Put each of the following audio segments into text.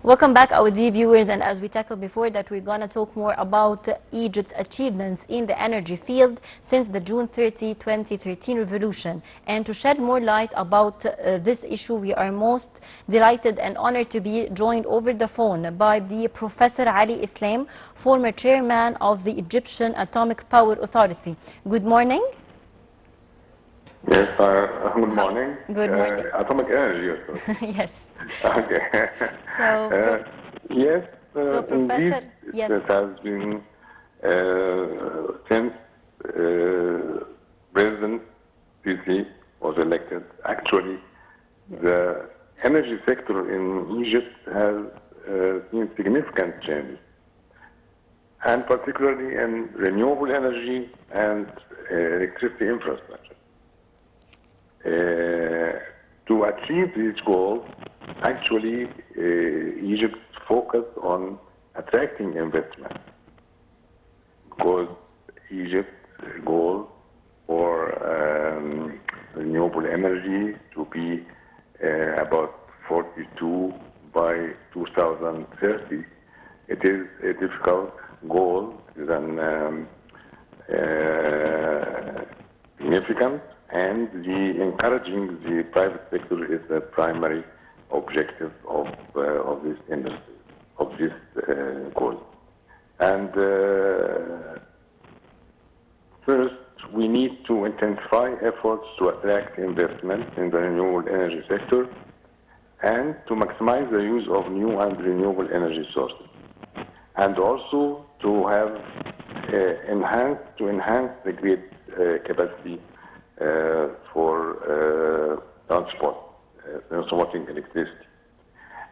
Welcome back, our dear viewers, and as we tackled before that, we're going to talk more about Egypt's achievements in the energy field since the June 30, 2013 revolution. And to shed more light about this issue, we are most delighted and honored to be joined over the phone by the Professor Ali Islam, former chairman of the Egyptian Atomic Power Authority. Good morning. Yes, good morning. Good morning. Atomic energy, Yes. Okay. So, yes, so indeed, Professor, yes. it has been since President Sisi was elected. Actually, Yes. the energy sector in Egypt has seen significant changes, and particularly in renewable energy and electricity infrastructure. To achieve these goals, actually, Egypt focused on attracting investment, because Egypt's goal for renewable energy to be about 42 by 2030. It is a difficult goal, it is significant, and encouraging the private sector is the primary objective of this industry, of this goal. And first, we need to intensify efforts to attract investment in the renewable energy sector and to maximize the use of new and renewable energy sources, and also to have enhance the grid capacity for transporting electricity.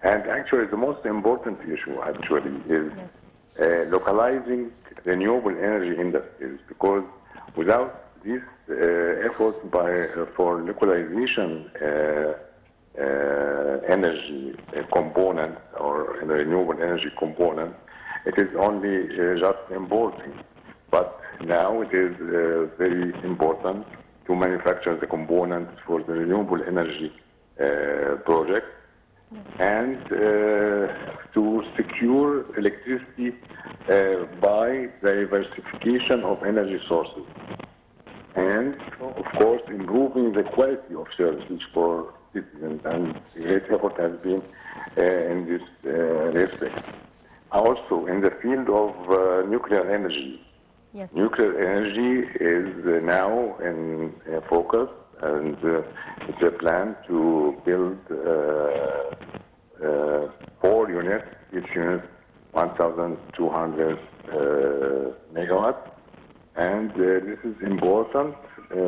And actually, the most important issue actually is localizing renewable energy industries, because without this effort for localization energy component or renewable energy component, it is only just importing. But now it is very important to manufacture the components for the renewable energy project, and to secure electricity by diversification of energy sources, and of course improving the quality of services for citizens, and great effort has been in this respect. Also in the field of nuclear energy. Yes. Nuclear energy is now in focus, and it's a plan to build 4 units, each unit 1,200 megawatts. And this is important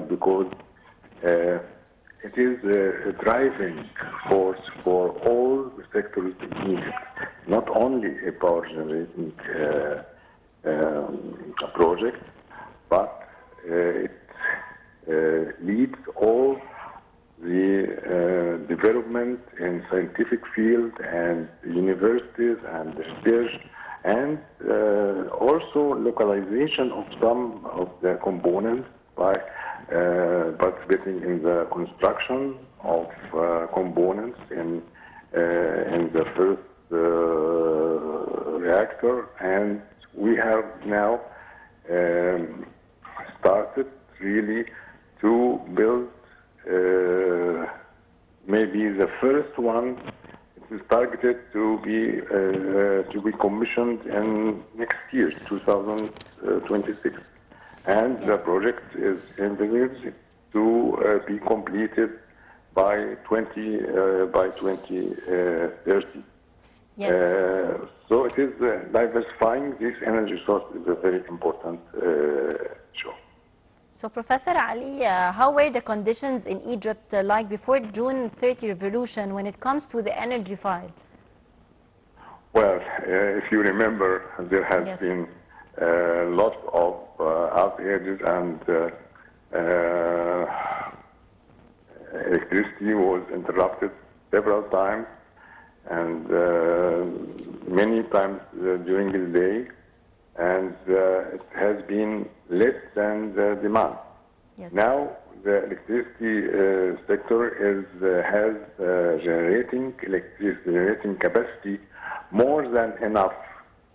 because it is a driving force for all the sectors in Egypt, not only a power generating project, but it leads all the development in scientific field and universities and research, and also localization of some of the components by participating in the construction of components in the first reactor. And we have now started really to build maybe the first one. It is targeted to be commissioned in next year, 2026, and the project is envisaged to be completed by 2030. Yes. So it is diversifying this energy source is a very important issue. So Professor Ali, how were the conditions in Egypt like before June 30 revolution when it comes to the energy file? Well, if you remember, there has been lots of outages, and electricity was interrupted several times, and many times during the day, and it has been less than the demand. Yes. Now the electricity sector has generating capacity more than enough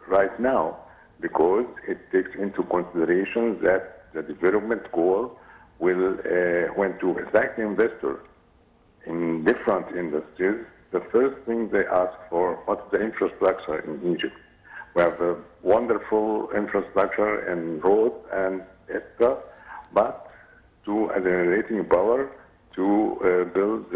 right now, because it takes into consideration that the development goal will, when to attract investors in different industries, the first thing they ask for, what's the infrastructure in Egypt? We have a wonderful infrastructure in roads and etc., but to a generating power to build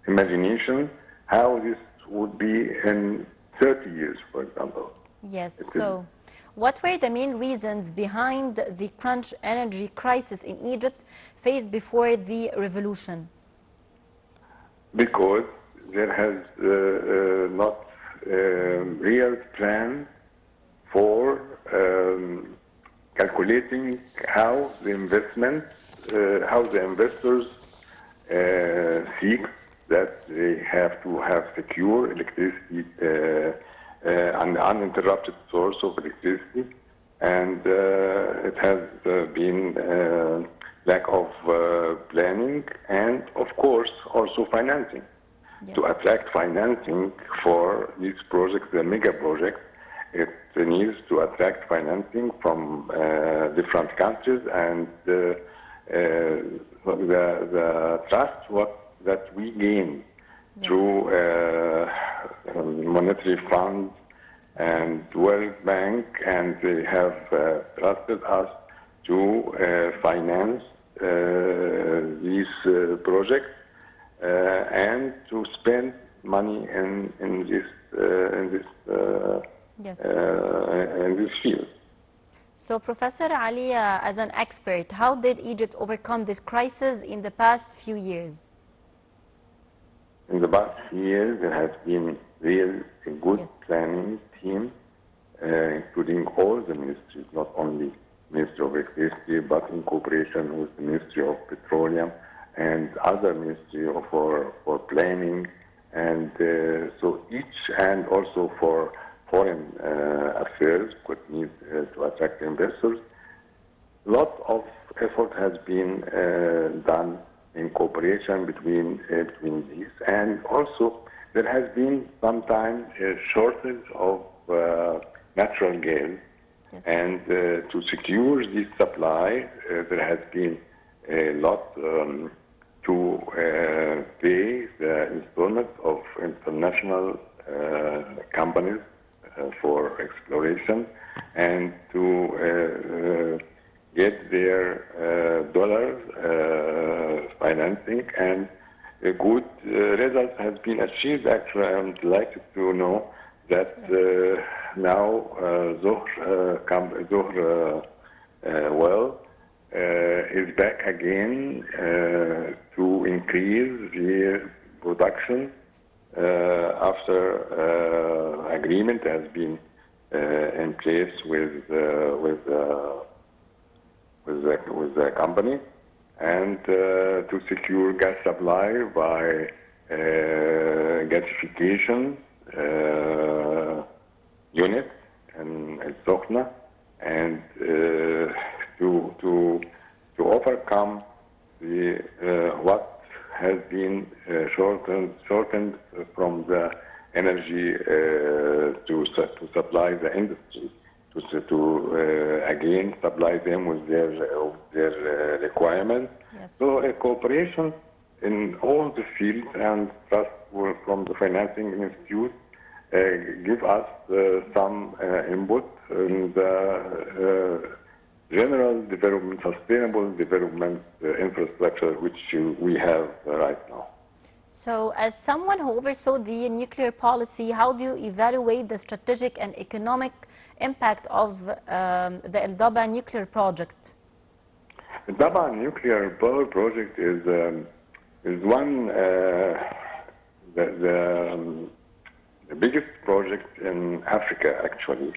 imagination how this would be in 30 years, for example. Yes, so what were the main reasons behind the crunch energy crisis in Egypt faced before the revolution? Because there has not real plan for calculating how the investment, how the investors seek that they have to have secure electricity, an uninterrupted source of electricity, and it has been lack of planning and, of course, also financing. Yes. To attract financing for these projects, the mega projects, it needs to attract financing from different countries, and the trust that we gain, yes, through monetary funds and World Bank, and they have trusted us to finance these projects and to spend money in this yes, in this field. So, Professor Ali, as an expert, how did Egypt overcome this crisis in the past few years? In the past years, there has been real good, yes, planning team, including all the ministries, not only Ministry of Electricity, but in cooperation with the Ministry of Petroleum and other ministries for planning, and so each, and also for foreign affairs, could need to attract investors. A lot of effort has been done in cooperation between these, and also there has been sometimes a shortage of natural gas, yes, and to secure this supply, there has been a lot to pay the installment of international companies for exploration, and to get their dollars financing, and a good result has been achieved. Actually, I'm delighted to know that now Zohr well is back again to increase the production after agreement has been in place with the company, and to secure gas supply by gasification unit in Zokhna, and to overcome the what has been shortened from the energy to supply the industry, to again supply them with their requirements. Yes. So a cooperation in all the fields and trust from the financing institute give us some input in the general development, sustainable development infrastructure which we have right now. So, as someone who oversaw the nuclear policy, how do you evaluate the strategic and economic impact of the El Daba nuclear project? The Daba nuclear power project is one the biggest project in Africa, actually,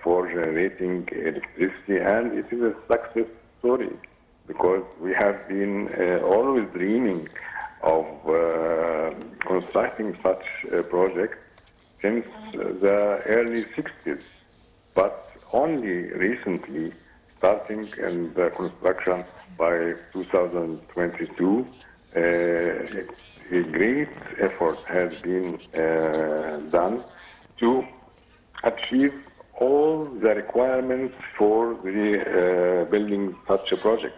for generating electricity, and it is a success story because we have been always dreaming of constructing such a project since the early 60s, but only recently, starting in the construction by 2022, a great effort has been done to achieve all the requirements for the building such a project,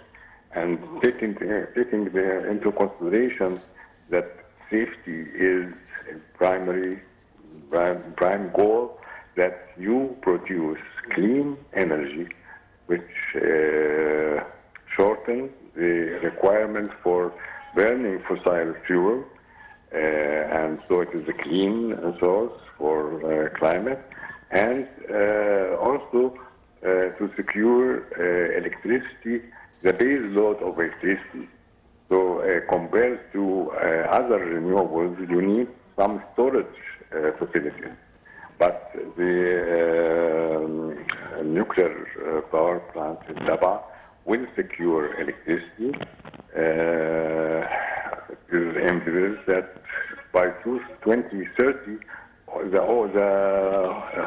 and taking into consideration that safety is a prime goal, that you produce clean energy which shorten the requirement for burning fossil fuel, and so it is a clean source for climate, and also to secure electricity, the base load of electricity. So compared to other renewables, you need some storage facilities. But the nuclear power plant in Sabah will secure electricity. It is envisaged that by 2030, the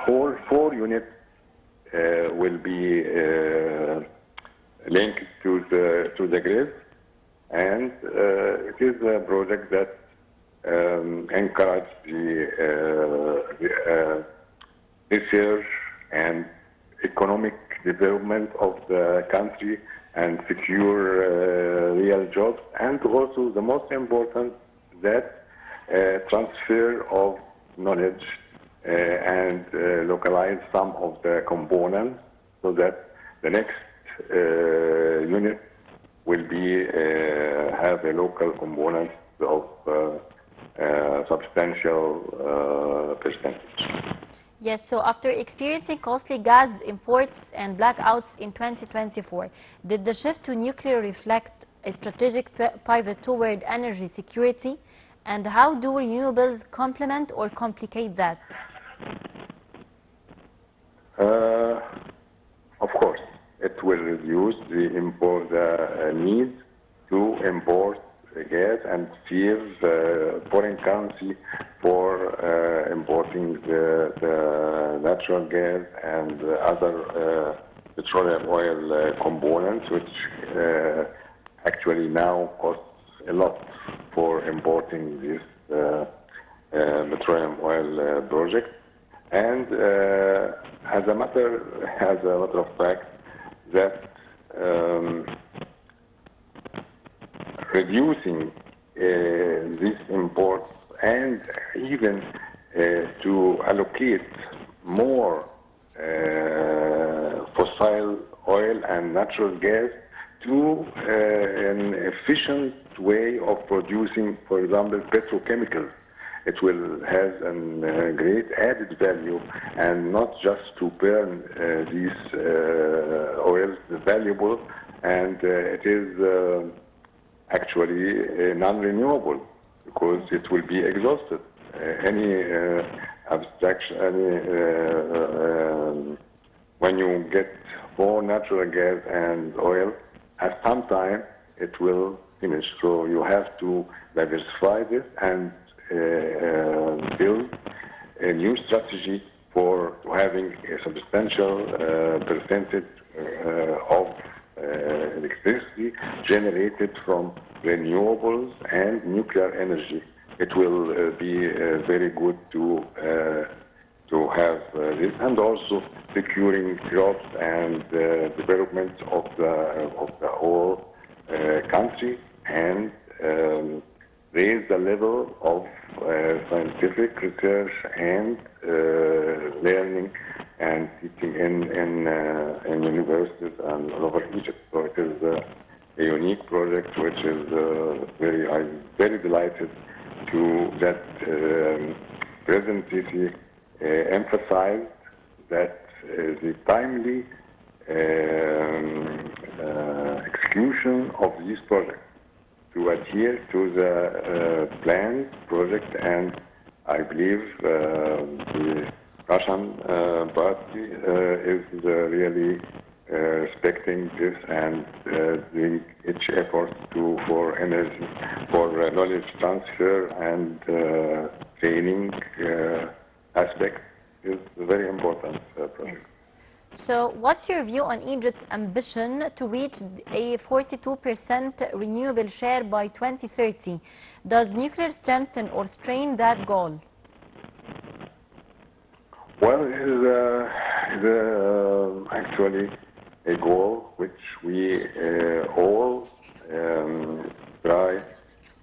whole 4 units will be linked to the grid, and it is a project that encourages the research and economic development of the country and secure real jobs, and also the most important, that transfer of knowledge and localize some of the components so that the next unit will be have a local component of substantial percentage. Yes, so after experiencing costly gas imports and blackouts in 2024, did the shift to nuclear reflect a strategic pivot toward energy security? And how do renewables complement or complicate that? Of course, it will reduce the need to import gas and save foreign currency for importing the natural gas and other petroleum oil components, which actually now costs a lot for importing this petroleum oil project. And as a matter of fact, that reducing these imports and even to allocate more fossil oil and natural gas to an efficient way of producing, for example, petrochemicals. It will have a great added value, and not just to burn these oils valuable, and it is actually non-renewable because it will be exhausted. Any abstraction, when you get more natural gas and oil, at some time it will finish. So you have to diversify this and build a new strategy for having a substantial percentage of electricity generated from renewables and nuclear energy. It will be very good to have this, and also securing jobs and development of the whole country, and raise the level of scientific research and learning and teaching in universities and all over Egypt. So it is a unique project, which is I'm very delighted to that President Sisi emphasized that the timely execution of this project, to adhere to the planned project, and I believe the Russian party is really respecting this and doing each effort for energy, for knowledge transfer and training aspect is very important project. Yes. So what's your view on Egypt's ambition to reach a 42% renewable share by 2030? Does nuclear strengthen or strain that goal? Well, it is actually a goal which we all try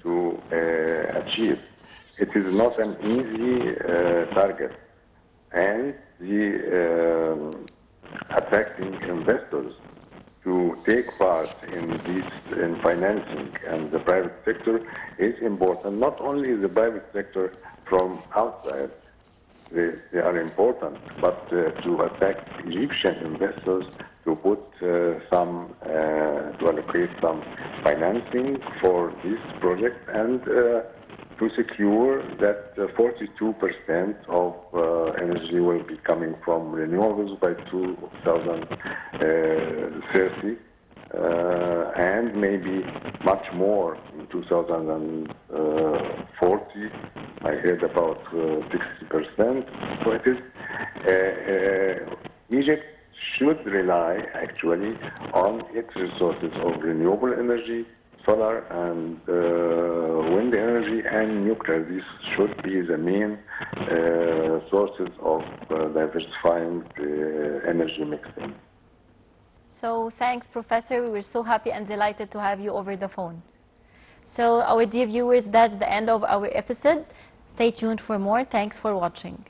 to achieve. It is not an easy target, and the attracting investors to take part in financing and the private sector is important. Not only the private sector from outside, they are important, but to attract Egyptian investors to put to allocate some financing for this project and to secure that 42% of energy will be coming from renewables by 2030 and maybe much more in 2040. I heard about 60%. So it is Egypt should rely actually on its resources of renewable energy, solar and wind energy and nuclear. These should be the main sources of diversifying the energy mixing. So thanks, Professor. We were so happy and delighted to have you over the phone. So our dear viewers, that's the end of our episode. Stay tuned for more. Thanks for watching.